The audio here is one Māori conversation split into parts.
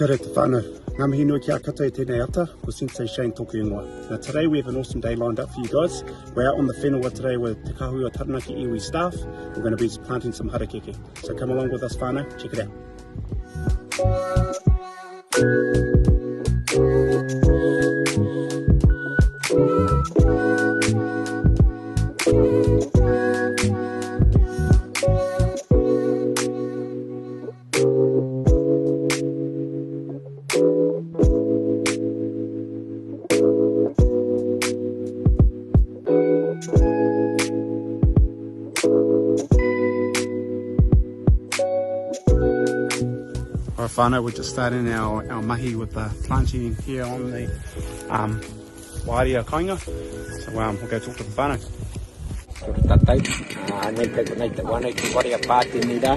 Kia ora te whānau. Ngā mihi nui ki a katoa e tēnei ata, ko Sensei Shane toku ingoa. Now today we have an awesome day lined up for you guys. We're out on the whenua today with the Kāhui o Taranaki iwi staff. We're going to be planting some harakeke. So come along with us whānau, check it out. Alright whānau, we're just starting our mahi with the planting here on the WAREA kainga. So we'll go talk to the whānau. Kia ora tātou, nei te wane ki WAREA pā tēnei rā,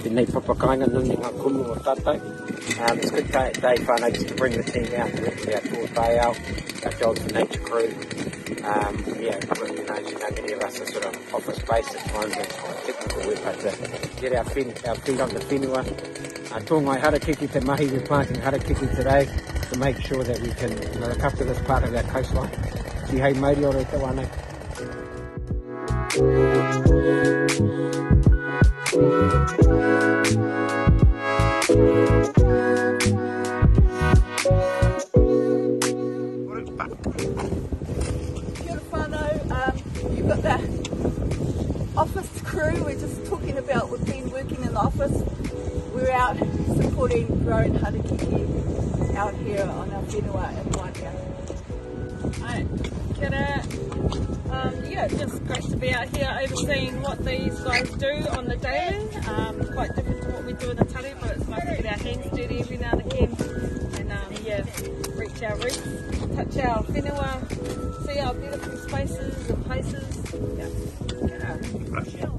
tēnei papakainga nuni ngā kunu o tātou. It's a good day whānau just to bring the team out, directly our tō our Jobs for Nature crew. Many of us are sort of office based at times, and it's quite technical work, but to get our feet on the whenua. Tōngai harakeke te mahi, we're planting harakeke today to make sure that we can look after this part of our coastline. Ki hei mauri o te wane. Kia ora whānau, you've got the office crew. We're just talking about, we've been working in the office. We're out supporting growing harakeke out here on our whenua in WAREA. Hi, kia ora. Just great to be out here overseeing what these guys do on the daily. Quite different to what we do in the tari, but it's nice to get our hands dirty every now and again. And reach our roots, touch our whenua, see our beautiful spaces and places. Kia ora.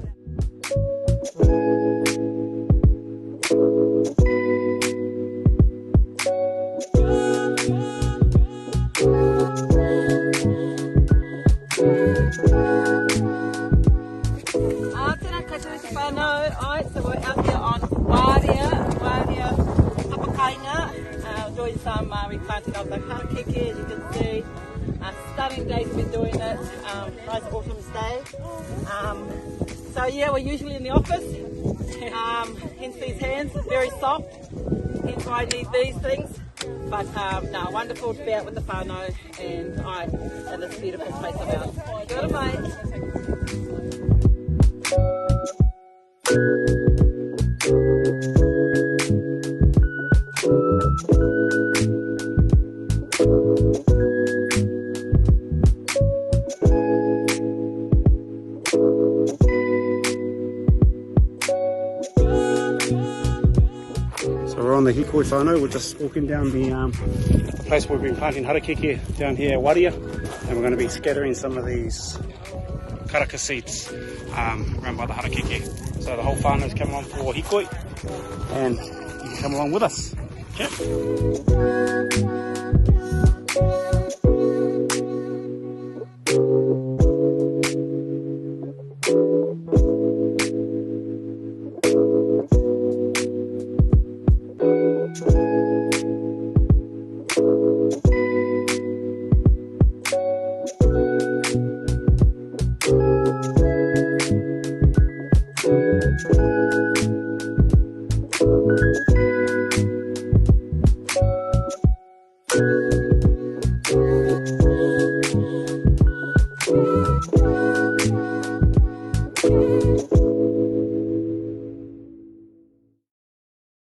So we're out here on WAREA Papakainga, doing some replanting of the harakeke, as you can see. Stunning day to be doing it, nice autumn's day. We're usually in the office, hence these hands, very soft, hence why I need these things. But wonderful to be out with the whānau and in this beautiful place of ours. Kia ora mai. So we're on the hikoi whānau, we're just walking down the place where we've been planting harakeke down here at WAREA, and we're going to be scattering some of these karaka seeds around by the harakeke. So the whole whānau's come on for hikoi, and you can come along with us. Okay?